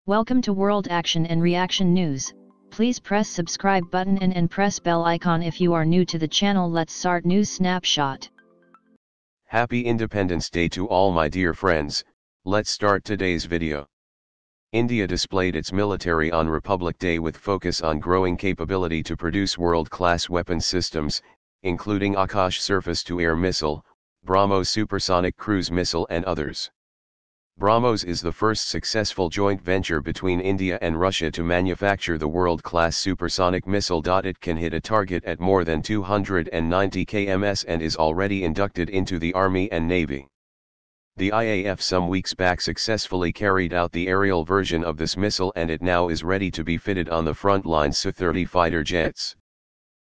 Welcome to World Action and Reaction News. Please press subscribe button and press bell icon if you are new to the channel. Let's start news snapshot. Happy Independence Day to all my dear friends. Let's start today's video. India displayed its military on Republic Day with focus on growing capability to produce world-class weapons systems, including Akash surface-to-air missile, BrahMos supersonic cruise missile and others. BrahMos is the first successful joint venture between India and Russia to manufacture the world-class supersonic missile. It can hit a target at more than 290 km and is already inducted into the Army and Navy. The IAF some weeks back successfully carried out the aerial version of this missile, and it now is ready to be fitted on the front-line Su-30 fighter jets.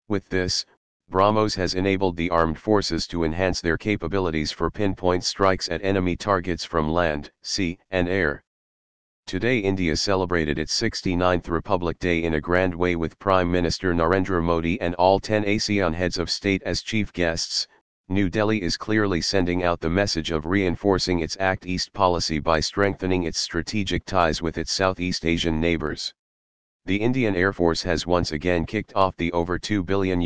With this, BrahMos has enabled the armed forces to enhance their capabilities for pinpoint strikes at enemy targets from land, sea, and air. Today India celebrated its 69th Republic Day in a grand way with Prime Minister Narendra Modi and all 10 ASEAN heads of state as chief guests. New Delhi is clearly sending out the message of reinforcing its Act East policy by strengthening its strategic ties with its Southeast Asian neighbors. The Indian Air Force has once again kicked off the over $2 billion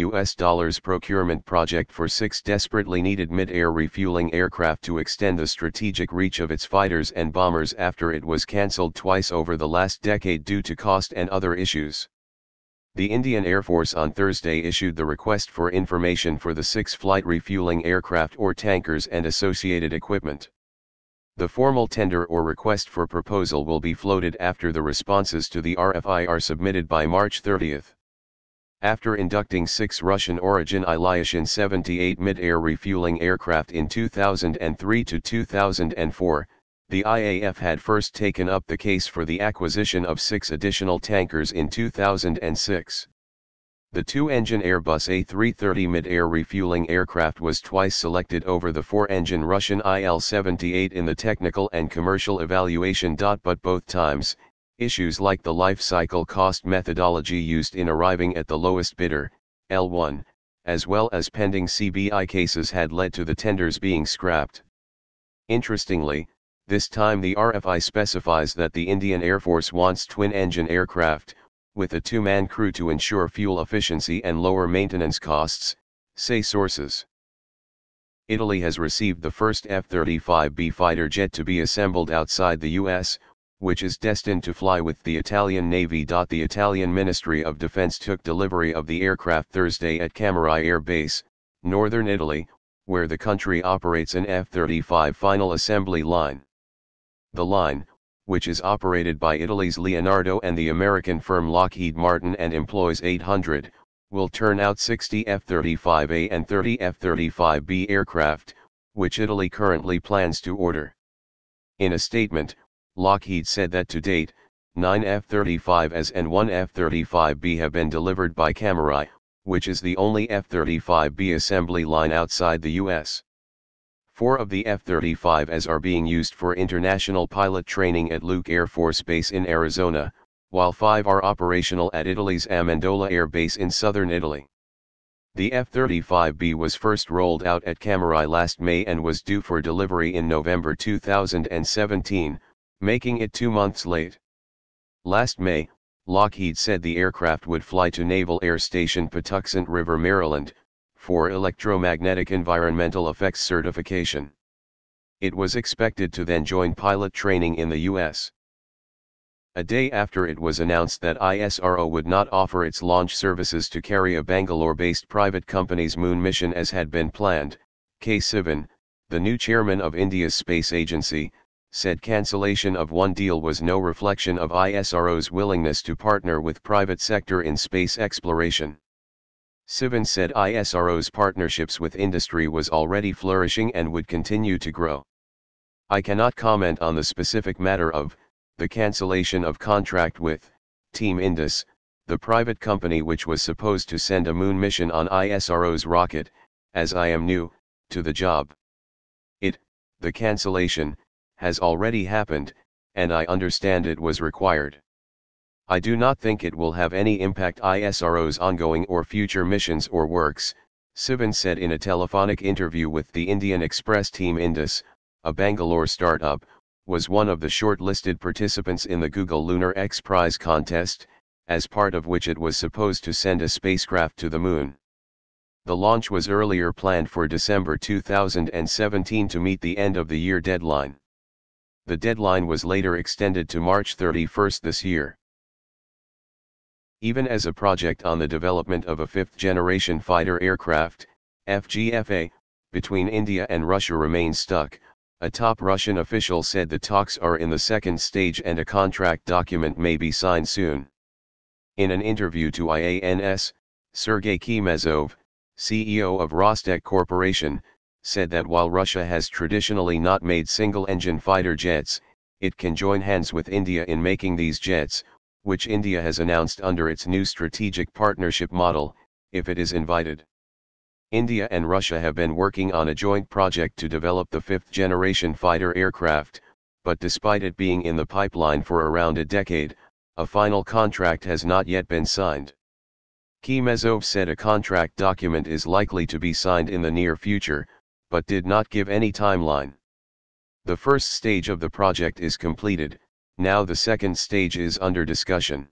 procurement project for 6 desperately needed mid-air refueling aircraft to extend the strategic reach of its fighters and bombers after it was cancelled twice over the last decade due to cost and other issues. The Indian Air Force on Thursday issued the request for information for the 6 flight refueling aircraft or tankers and associated equipment. The formal tender or request for proposal will be floated after the responses to the RFI are submitted by March 30. After inducting 6 Russian-origin Ilyushin-78 mid-air refueling aircraft in 2003 to 2004, the IAF had first taken up the case for the acquisition of 6 additional tankers in 2006. The 2-engine Airbus A330 mid-air refueling aircraft was twice selected over the 4-engine Russian Il-78 in the technical and commercial evaluation. But both times, issues like the life cycle cost methodology used in arriving at the lowest bidder, L1, as well as pending CBI cases had led to the tenders being scrapped. Interestingly, this time the RFI specifies that the Indian Air Force wants twin-engine aircraft, with a 2-man crew to ensure fuel efficiency and lower maintenance costs, say sources. Italy has received the first F-35B fighter jet to be assembled outside the US, which is destined to fly with the Italian Navy. The Italian Ministry of Defense took delivery of the aircraft Thursday at Cameri Air Base, northern Italy, where the country operates an F-35 final assembly line. The line, which is operated by Italy's Leonardo and the American firm Lockheed Martin and employs 800, will turn out 60 F-35A and 30 F-35B aircraft, which Italy currently plans to order. In a statement, Lockheed said that to date, 9 F-35As and 1 F-35B have been delivered by Cameri, which is the only F-35B assembly line outside the US. 4 of the F-35As are being used for international pilot training at Luke Air Force Base in Arizona, while 5 are operational at Italy's Amendola Air Base in southern Italy. The F-35B was first rolled out at Cameri last May and was due for delivery in November 2017, making it 2 months late. Last May, Lockheed said the aircraft would fly to Naval Air Station Patuxent River, Maryland, for electromagnetic environmental effects certification. It was expected to then join pilot training in the US. A day after it was announced that ISRO would not offer its launch services to carry a Bangalore-based private company's moon mission as had been planned, K. Sivan, the new chairman of India's space agency, said cancellation of one deal was no reflection of ISRO's willingness to partner with private sector in space exploration. Sivan said ISRO's partnerships with industry was already flourishing and would continue to grow. I cannot comment on the specific matter of the cancellation of contract with Team Indus, the private company which was supposed to send a moon mission on ISRO's rocket, as I am new to the job. The cancellation, has already happened, and I understand it was required. I do not think it will have any impact ISRO's ongoing or future missions or works, Sivan said in a telephonic interview with the Indian Express. Team Indus, a Bangalore startup, was one of the short-listed participants in the Google Lunar X Prize contest, as part of which it was supposed to send a spacecraft to the Moon. The launch was earlier planned for December 2017 to meet the end-of-the-year deadline. The deadline was later extended to March 31 this year. Even as a project on the development of a fifth-generation fighter aircraft, FGFA, between India and Russia remains stuck, a top Russian official said the talks are in the second stage and a contract document may be signed soon. In an interview to IANS, Sergei Kemezov, CEO of Rostec Corporation, said that while Russia has traditionally not made single-engine fighter jets, it can join hands with India in making these jets, which India has announced under its new strategic partnership model, if it is invited. India and Russia have been working on a joint project to develop the fifth-generation fighter aircraft, but despite it being in the pipeline for around a decade, a final contract has not yet been signed. Kemezov said a contract document is likely to be signed in the near future, but did not give any timeline. The first stage of the project is completed, now the second stage is under discussion.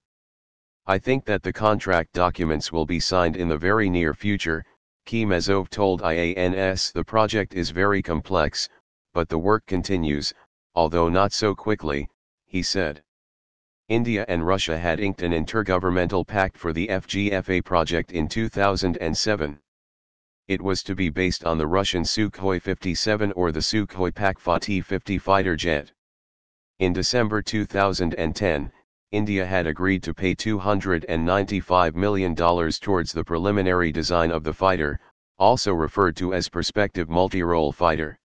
I think that the contract documents will be signed in the very near future, Kemezov told IANS. The project is very complex, but the work continues, although not so quickly, he said. India and Russia had inked an intergovernmental pact for the FGFA project in 2007. It was to be based on the Russian Sukhoi 57 or the Sukhoi Pakfa T-50 fighter jet. In December 2010, India had agreed to pay $295 million towards the preliminary design of the fighter, also referred to as Prospective Multi-Role Fighter.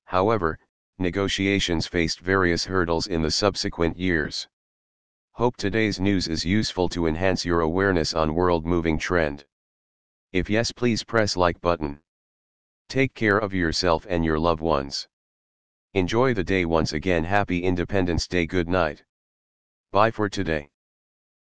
However, negotiations faced various hurdles in the subsequent years. Hope today's news is useful to enhance your awareness on world-moving trend. If yes, please press like button. Take care of yourself and your loved ones. Enjoy the day. Once again, happy Independence Day. Good night. Bye for today.